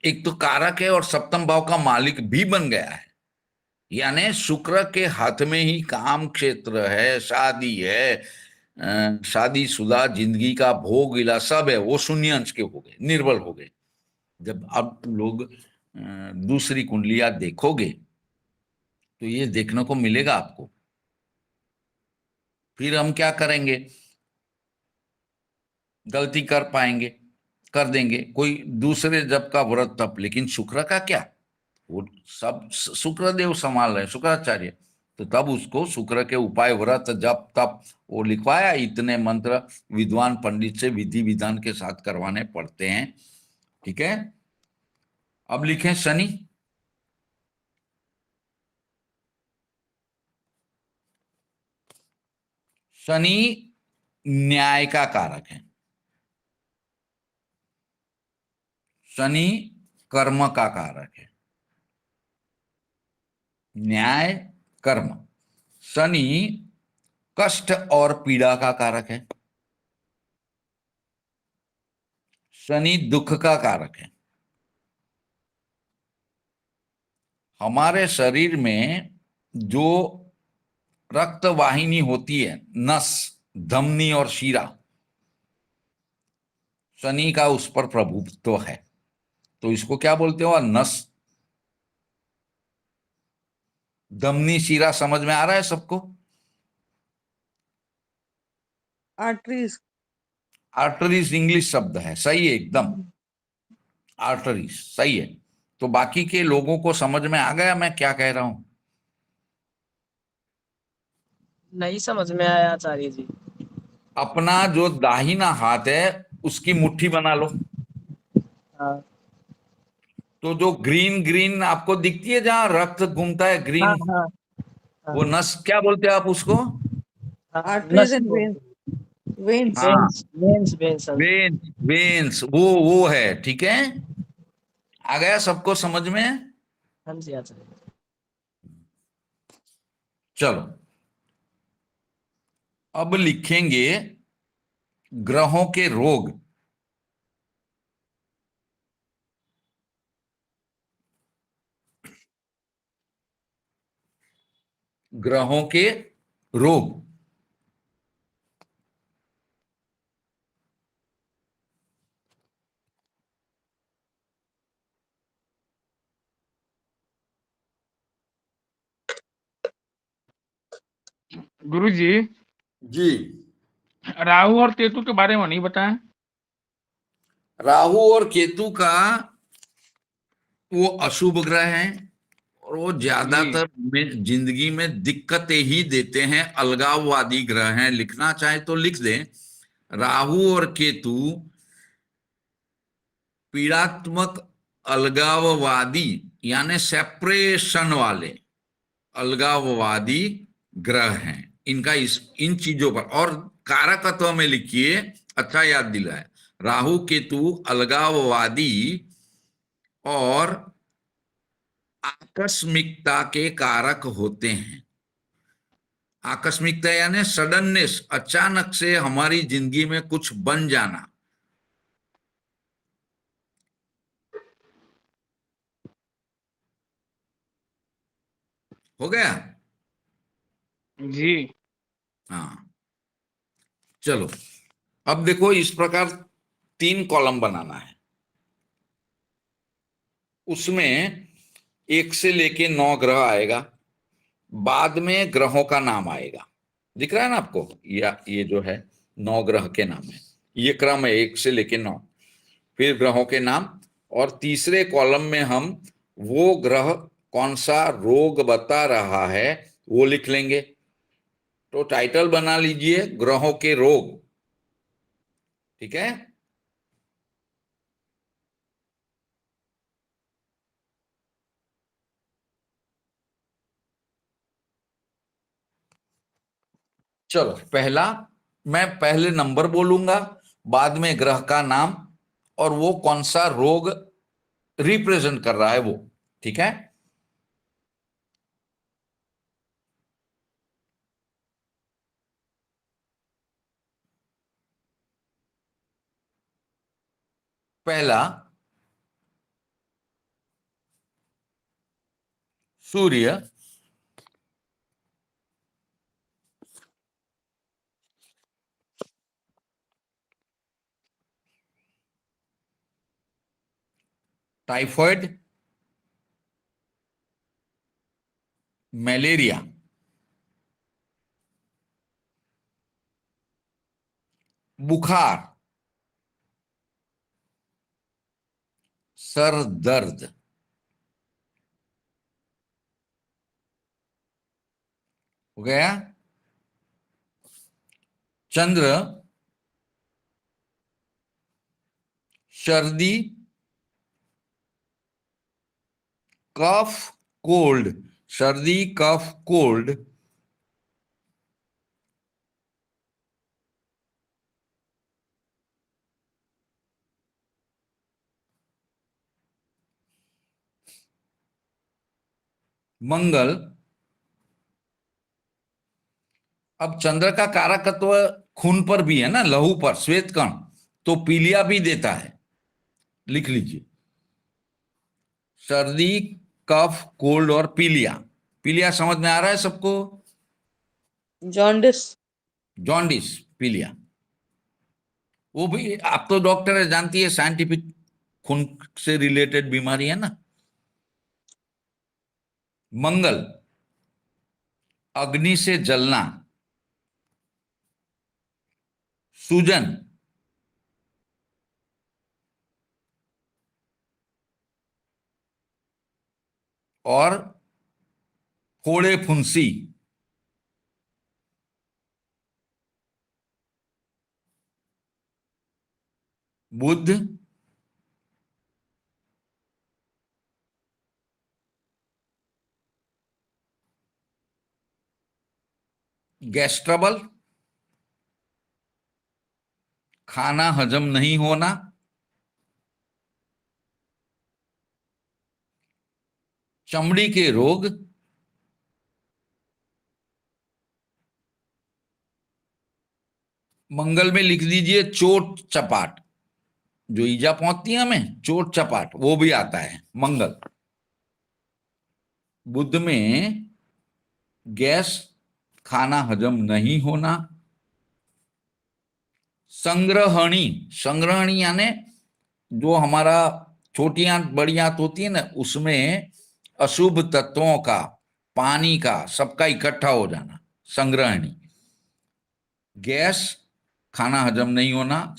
एक तो कारक है और सप्तम भाव का मालिक भी बन गया है, यानी शुक्र के हाथ में ही काम क्षेत्र है, शादी है, शादीशुदा जिंदगी का भोग विलास सब है, वो शून्य अंश के हो गए, निर्बल हो गए। जब अब लोग दूसरी कुंडलियां देखोगे तो ये देखने को मिलेगा आपको। फिर हम क्या करेंगे, गलती कर पाएंगे, कर देंगे कोई दूसरे जब का व्रत तप, लेकिन शुक्र का क्या, वो सब शुक्रदेव संभाल रहे हैं, शुक्राचार्य। तो तब उसको शुक्र के उपाय व्रत जप तप वो लिखवाया, इतने मंत्र विद्वान पंडित से विधि विधान के साथ करवाने पड़ते हैं। ठीक है, अब लिखें शनि। शनि न्याय का कारक है। शनि कर्म का कारक है, न्याय कर्म। शनि कष्ट और पीड़ा का कारक है। शनि दुख का कारक है। हमारे शरीर में जो रक्त वाहिनी होती है, नस, धमनी और शिरा, शनि का उस पर प्रभुत्व है। तो इसको क्या बोलते हो, नस, धमनी, शिरा। समझ में आ रहा है सबको? आर्टरीज। आर्टरीज इंग्लिश शब्द है, सही है एकदम, आर्टरीज सही है। तो बाकी के लोगों को समझ में आ गया मैं क्या कह रहा हूं? नहीं समझ में आया आचार्य जी। अपना जो दाहिना हाथ है उसकी मुट्ठी बना लो। हाँ तो जो ग्रीन ग्रीन आपको दिखती है जहां रक्त घूमता है, हाँ ग्रीन, हाँ वो हाँ नस क्या बोलते हैं आप उसको? हाँ, आर्टरीज नस एंड वेन्स। वेन्स। हाँ, वेन्स वेन्स वेन्स हाँ जी। वेन्स, वेन्स वो है। ठीक है, आ गया सबको समझ में? हाँ जी आचार्य। चलो अब लिखेंगे ग्रहों के रोग। ग्रहों के रोग। गुरुजी, जी, राहु और केतु के बारे में नहीं बताया। राहु और केतु का वो अशुभ ग्रह हैं और वो ज्यादातर में जिंदगी में दिक्कतें ही देते हैं, अलगाववादी ग्रह हैं। लिखना चाहे तो लिख दें, राहु और केतु पीड़ात्मक, अलगाववादी यानी सेपरेशन वाले अलगाववादी ग्रह हैं। इनका इन चीजों पर और कारकत्व में लिखिए, अच्छा याद दिलाए, राहु केतु अलगाववादी और आकस्मिकता के कारक होते हैं। आकस्मिकता यानी सडननेस, अचानक से हमारी जिंदगी में कुछ बन जाना। हो गया? जी। हाँ, चलो अब देखो, इस प्रकार 3 कॉलम बनाना है। उसमें 1 से लेके 9 ग्रह आएगा, बाद में ग्रहों का नाम आएगा। दिख रहा है ना आपको? या ये जो है 9 ग्रह के नाम है, ये क्रम है 1 से लेके 9, फिर ग्रहों के नाम, और तीसरे कॉलम में हम वो ग्रह कौन सा रोग बता रहा है वो लिख लेंगे। तो टाइटल बना लीजिए ग्रहों के रोग। ठीक है? चलो, पहला, मैं पहले नंबर बोलूंगा, बाद में ग्रह का नाम और वो कौन सा रोग रिप्रेजेंट कर रहा है वो। ठीक है? पहला, सूर्य। टाइफॉइड, मलेरिया, बुखार, सर दर्द। हो गया? चंद्र, सर्दी, कफ, कोल्ड। सर्दी, कफ, कोल्ड। मंगल, अब चंद्र का कारकत्व खून पर भी है ना, लहू पर, श्वेत कण, तो पीलिया भी देता है। लिख लीजिए, सर्दी, कफ, कोल्ड और पीलिया। पीलिया समझ में आ रहा है सबको? जॉन्डिस। जॉन्डिस, पीलिया, वो भी आप तो डॉक्टर है, जानती है, साइंटिफिक खून से रिलेटेड बीमारी है ना। मंगल, अग्नि से जलना, सूजन, और फोड़े फुंसी। बुध, गैस ट्रबल, खाना हजम नहीं होना, चमड़ी के रोग, मंगल में लिख दीजिए चोट चपाट, जो ईजा पहुंचती है हमें, चोट चपाट, वो भी आता है मंगल। बुध में गैस, खाना हजम नहीं होना, संग्रहणी। संग्रहणी यानी जो हमारा छोटी आंत बड़ी आंत होती है ना, उसमें अशुभ तत्वों का, पानी का, सबका इकट्ठा हो जाना, संग्रहणी। गैस, खाना हजम नहीं होना,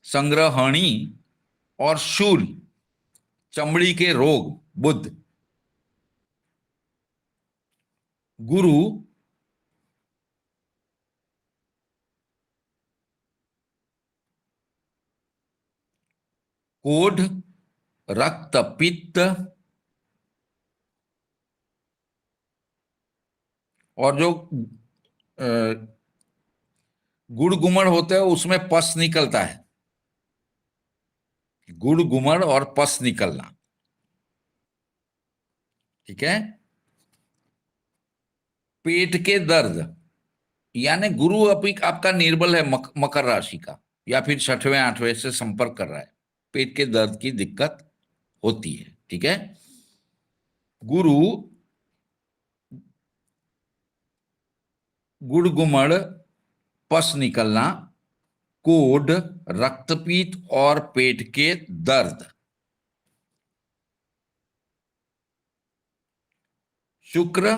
संग्रहणी और शूल, चमड़ी के रोग, बुध। गुरु, कोढ़, रक्त पित्त, और जो गुड़ गुमड़ होते हैं उसमें पस निकलता है, गुड़ गुमड़ और पस निकलना, ठीक है। पेट के दर्द, यानी गुरु अभी आपका निर्बल है मकर राशि का, या फिर 6वें 8वें से संपर्क कर रहा है, पेट के दर्द की दिक्कत होती है, ठीक है। गुरु, गुड़ गुमड़, पस निकलना, कोढ़, रक्तपीत और पेट के दर्द। शुक्र,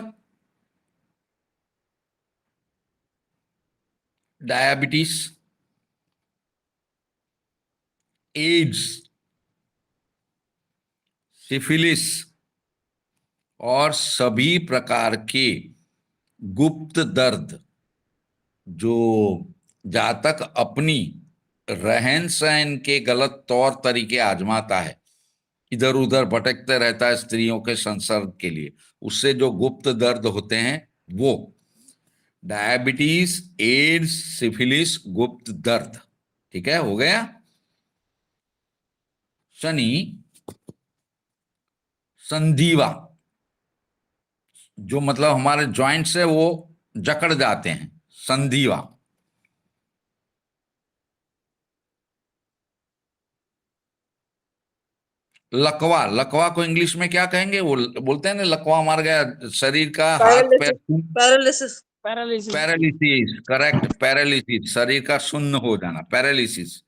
डायबिटीज, एड्स, सिफिलिस और सभी प्रकार के गुप्त दर्द जो जातक अपनी रहन सहन के गलत तौर तरीके आजमाता है, इधर उधर भटकते रहता है स्त्रियों के संसर्ग के लिए, उससे जो गुप्त दर्द होते हैं वो डायबिटीज, एड्स, सिफिलिस, गुप्त दर्द, ठीक है, हो गया। शनि, संधिवा, जो मतलब हमारे जॉइंट्स है वो जकड़ जाते हैं, संधिवा। लकवा, लकवा को इंग्लिश में क्या कहेंगे, वो बोलते हैं ना लकवा मार गया, शरीर का हाथ पैर, paralysis. Paralysis. Paralysis, correct, paralysis, शरीर का शून्य हो जाना, पैरालिसिस।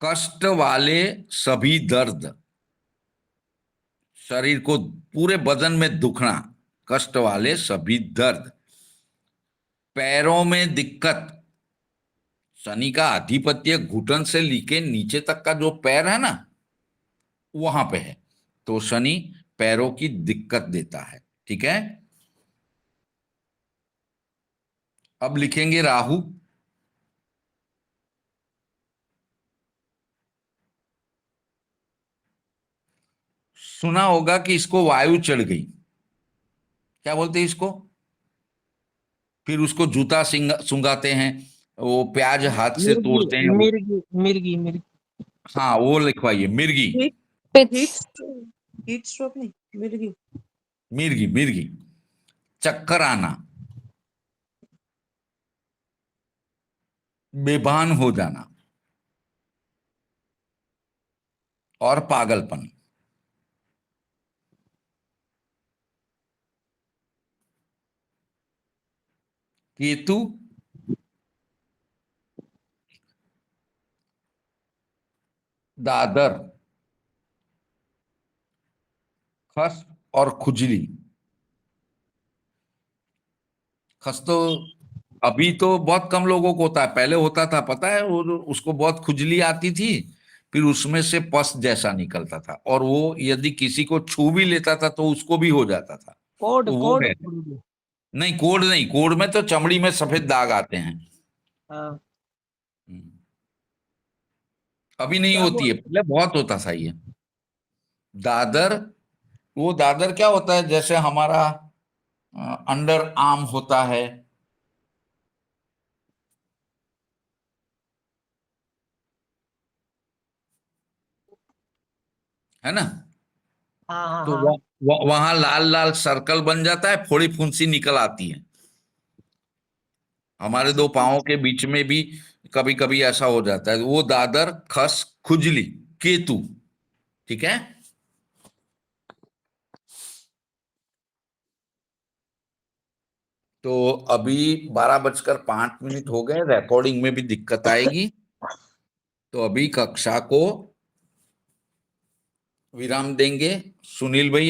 कष्ट वाले सभी दर्द, शरीर को पूरे बदन में दुखना, कष्ट वाले सभी दर्द। पैरों में दिक्कत, शनि का आधिपत्य घुटन से लेके नीचे तक का जो पैर है ना वहां पे है, तो शनि पैरों की दिक्कत देता है, ठीक है। अब लिखेंगे राहु। सुना होगा कि इसको वायु चढ़ गई, क्या बोलते हैं इसको, फिर उसको जूता सुंगाते हैं, वो प्याज हाथ से तोड़ते हैं मिर्गी मिर्गी मिर्गी। हाँ वो लिखवाइए, मिर्गी, हीट स्ट्रोक नहीं, मिर्गी। मिर्गी, मिर्गी। चक्कर आना, बेभान हो जाना और पागलपन। केतु, दादर, खस और खुजली। खस तो अभी तो बहुत कम लोगों को होता है, पहले होता था, पता है, वो उसको बहुत खुजली आती थी, फिर उसमें से पस जैसा निकलता था, और वो यदि किसी को छू भी लेता था तो उसको भी हो जाता था, कोड तो वो कोड। है। नहीं कोढ़ नहीं, कोढ़ में तो चमड़ी में सफेद दाग आते हैं। हाँ। अभी नहीं क्या होती है, पहले बहुत होता था ये। दादर, वो दादर क्या होता है, जैसे हमारा अंडर आर्म होता है ना, हाँ हाँ तो हाँ। वहां लाल लाल सर्कल बन जाता है, फोड़ी फुंसी निकल आती है। हमारे दो पांवों के बीच में भी कभी कभी ऐसा हो जाता है, वो दादर, खस, खुजली, केतु, ठीक है। तो अभी 12:05 हो गए, रिकॉर्डिंग में भी दिक्कत आएगी, तो अभी कक्षा को विराम देंगे। सुनील भैया।